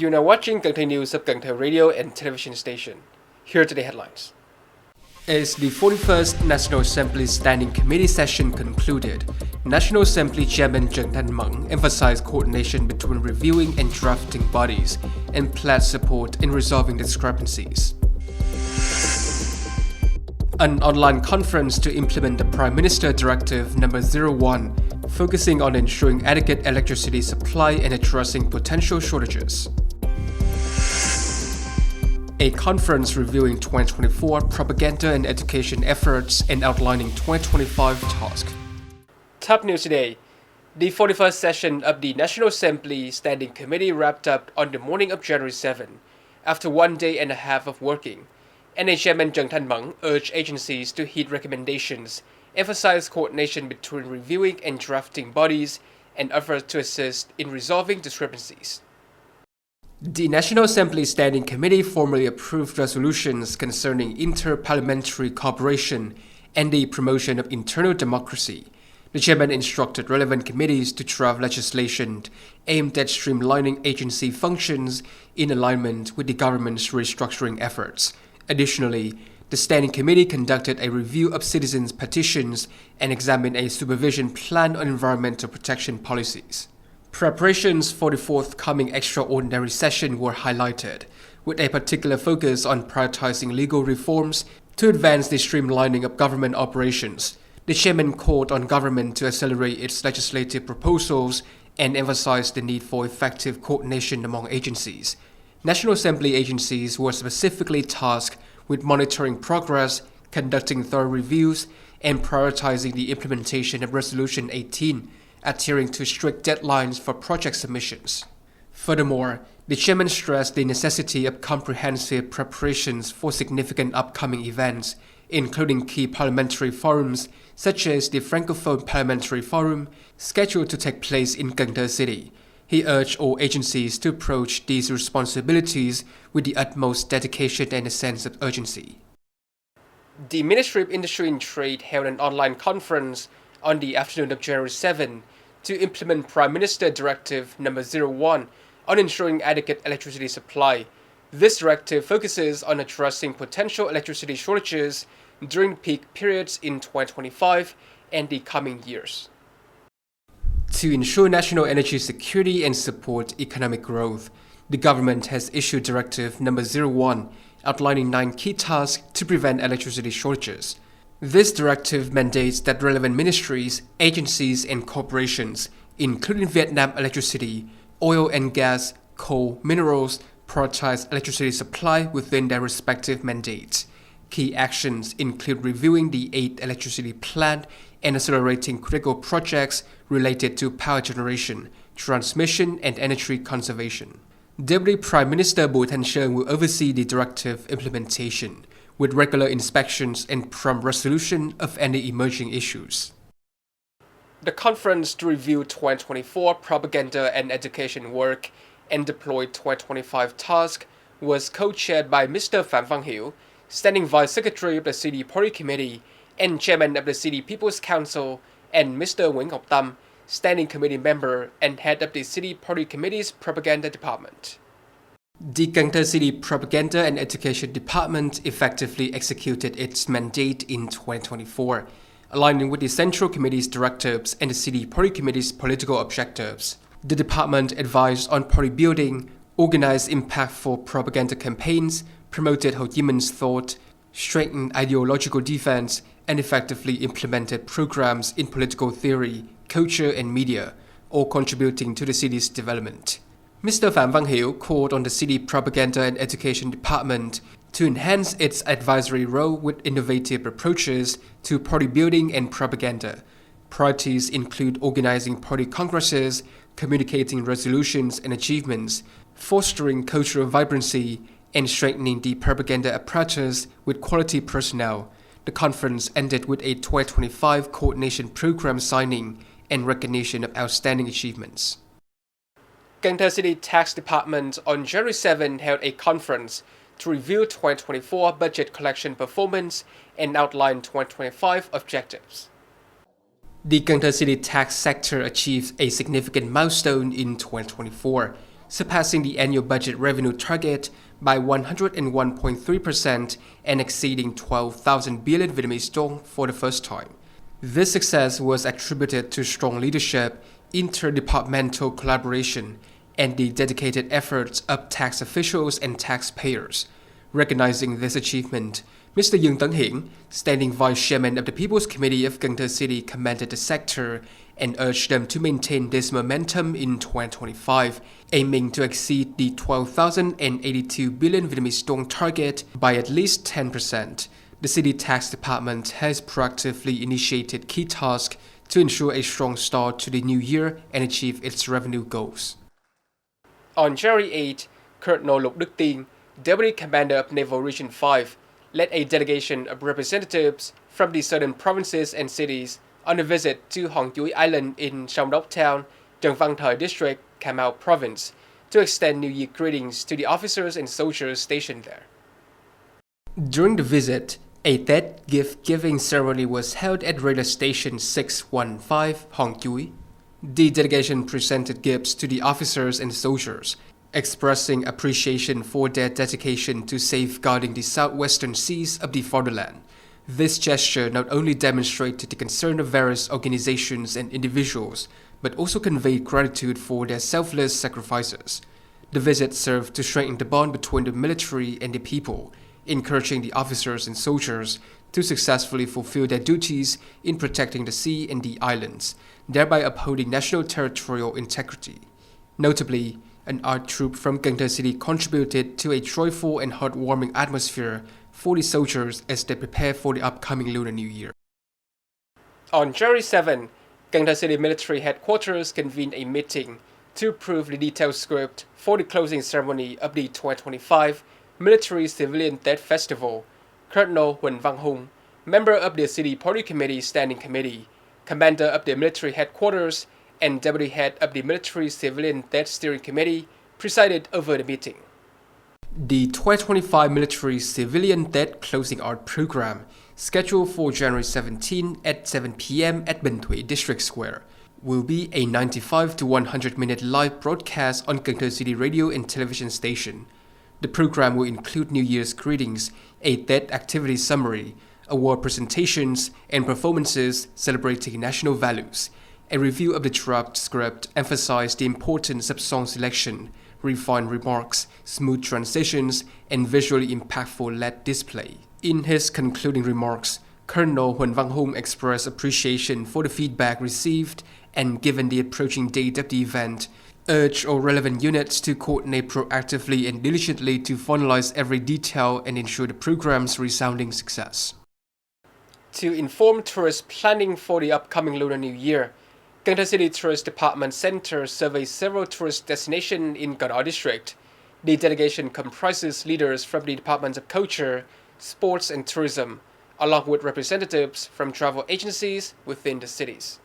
You're now watching Cần Thơ News of Cần Thơ Radio and Television Station. Here are today's headlines. As the 41st National Assembly Standing Committee session concluded, National Assembly Chairman Thanh emphasized coordination between reviewing and drafting bodies and pledged support in resolving discrepancies. An online conference to implement the Prime Minister Directive No. 01, focusing on ensuring adequate electricity supply and addressing potential shortages. A conference reviewing 2024 propaganda and education efforts and outlining 2025 tasks. Top news today. The 41st session of the National Assembly Standing Committee wrapped up on the morning of January 7, after 1 day and a half of working. NA Chairman Thanh urged agencies to heed recommendations, emphasize coordination between reviewing and drafting bodies, and efforts to assist in resolving discrepancies. The National Assembly Standing Committee formally approved resolutions concerning inter-parliamentary cooperation and the promotion of internal democracy. The chairman instructed relevant committees to draft legislation aimed at streamlining agency functions in alignment with the government's restructuring efforts. Additionally, the Standing Committee conducted a review of citizens' petitions and examined a supervision plan on environmental protection policies. Preparations for the forthcoming extraordinary session were highlighted, with a particular focus on prioritizing legal reforms to advance the streamlining of government operations. The chairman called on government to accelerate its legislative proposals and emphasized the need for effective coordination among agencies. National Assembly agencies were specifically tasked with monitoring progress, conducting thorough reviews, and prioritizing the implementation of Resolution 18, adhering to strict deadlines for project submissions. Furthermore, the chairman stressed the necessity of comprehensive preparations for significant upcoming events, including key parliamentary forums such as the Francophone Parliamentary Forum, scheduled to take place in Cần Thơ City. He urged all agencies to approach these responsibilities with the utmost dedication and a sense of urgency. The Ministry of Industry and Trade held an online conference on the afternoon of January 7 to implement Prime Minister Directive No. 01 on ensuring adequate electricity supply. This directive focuses on addressing potential electricity shortages during peak periods in 2025 and the coming years. To ensure national energy security and support economic growth, the government has issued Directive No. 01, outlining 9 key tasks to prevent electricity shortages. This directive mandates that relevant ministries, agencies, and corporations, including Vietnam Electricity, oil and gas, coal, minerals, prioritize electricity supply within their respective mandates. Key actions include reviewing the 8 electricity plan and accelerating critical projects related to power generation, transmission, and energy conservation. Deputy Prime Minister Bùi Thanh Sơn will oversee the directive implementation, with regular inspections and prompt resolution of any emerging issues. The conference to review 2024 propaganda and education work and deploy 2025 tasks was co-chaired by Mr. Phạm Văn Hiễu, Standing Vice Secretary of the City Party Committee and Chairman of the City People's Council, and Mr. Nguyễn Ngọc Tâm, Standing Committee Member and Head of the City Party Committee's Propaganda Department. The Cần Thơ City Propaganda and Education Department effectively executed its mandate in 2024, aligning with the Central Committee's directives and the City Party Committee's political objectives. The department advised on party building, organized impactful propaganda campaigns, promoted Ho Chi Minh's thought, strengthened ideological defense, and effectively implemented programs in political theory, culture, and media, all contributing to the city's development. Mr. Phạm Văn Hiễu called on the City Propaganda and Education Department to enhance its advisory role with innovative approaches to party building and propaganda. Priorities include organizing party congresses, communicating resolutions and achievements, fostering cultural vibrancy, and strengthening the propaganda apparatus with quality personnel. The conference ended with a 2025 coordination program signing and recognition of outstanding achievements. Cần Thơ City Tax Department on January 7 held a conference to review 2024 budget collection performance and outline 2025 objectives. The Cần Thơ City tax sector achieved a significant milestone in 2024, surpassing the annual budget revenue target by 101.3% and exceeding 12,000 billion Vietnamese dong for the first time. This success was attributed to strong leadership, interdepartmental collaboration, and the dedicated efforts of tax officials and taxpayers. Recognizing this achievement, Mr. Dương Tấn Hiển, standing vice chairman of the People's Committee of Cần Thơ City, commended the sector and urged them to maintain this momentum in 2025, aiming to exceed the 12,082 billion Vietnamese dong target by at least 10%. The city tax department has proactively initiated key tasks to ensure a strong start to the new year and achieve its revenue goals. On January 8, Colonel Lục Đức Tiên, Deputy Commander of Naval Region 5, led a delegation of representatives from the southern provinces and cities on a visit to Hòn Chuối Island in Sông Đốc Town, Trần Văn Thời District, Cà Mau Province, to extend New Year greetings to the officers and soldiers stationed there. During the visit, a Tết gift-giving ceremony was held at Radar Station 615 Hòn Chuối. The delegation presented gifts to the officers and soldiers, expressing appreciation for their dedication to safeguarding the southwestern seas of the fatherland. This gesture not only demonstrated the concern of various organizations and individuals, but also conveyed gratitude for their selfless sacrifices. The visit served to strengthen the bond between the military and the people, encouraging the officers and soldiers to successfully fulfill their duties in protecting the sea and the islands, thereby upholding national territorial integrity. Notably, an art troupe from Cần Thơ City contributed to a joyful and heartwarming atmosphere for the soldiers as they prepare for the upcoming Lunar New Year. On January 7, Cần Thơ City Military Headquarters convened a meeting to approve the detailed script for the closing ceremony of the 2025 Military Civilian Tết Festival. Colonel Huỳnh Văn Hùng, member of the City Party Committee Standing Committee, commander of the military headquarters, and deputy head of the Military Civilian Tết Steering Committee, presided over the meeting. The 2025 Military Civilian Tết Closing Art Program, scheduled for January 17 at 7 p.m. at Bình Thủy District Square, will be a 95 to 100-minute live broadcast on Cần Thơ City radio and television station. The program will include New Year's greetings, a Tết activity summary, award presentations, and performances celebrating national values. A review of the draft script emphasized the importance of song selection, refined remarks, smooth transitions, and visually impactful LED display. In his concluding remarks, Colonel Huỳnh Văn Hùng expressed appreciation for the feedback received and, given the approaching date of the event, urged all relevant units to coordinate proactively and diligently to finalize every detail and ensure the program's resounding success. To inform tourists planning for the upcoming Lunar New Year, Cần Thơ City Tourist Department Center surveys several tourist destinations in Cà Mau District. The delegation comprises leaders from the Departments of Culture, Sports and Tourism, along with representatives from travel agencies within the cities.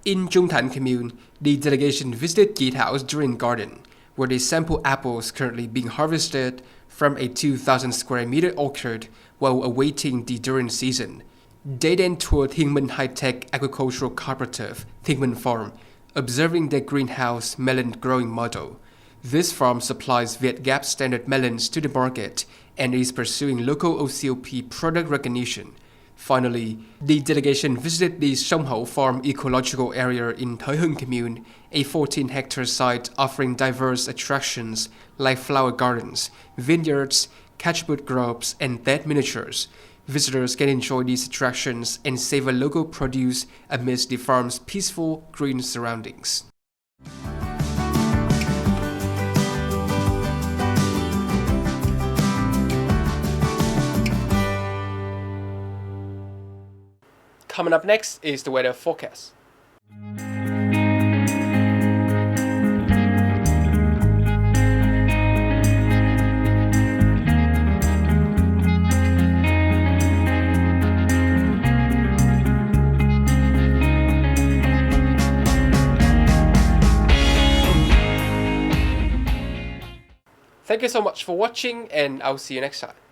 In Trung Thành Commune, the delegation visited Kỳ Thảo Durian Garden, where they sample apples currently being harvested from a 2,000 square meter orchard while awaiting the durian season. They then toured Thiên Minh High-Tech Agricultural Cooperative, Thiên Minh Farm, observing their greenhouse melon growing model. This farm supplies Vietgap standard melons to the market and is pursuing local OCOP product recognition. Finally, the delegation visited the Sông Hậu Farm Ecological Area in Thời Commune, a 14-hectare site offering diverse attractions like flower gardens, vineyards, catchboot groves, and Tết miniatures. Visitors can enjoy these attractions and savor local produce amidst the farm's peaceful green surroundings. Coming up next is the weather forecast. Thank you so much for watching, and I'll see you next time.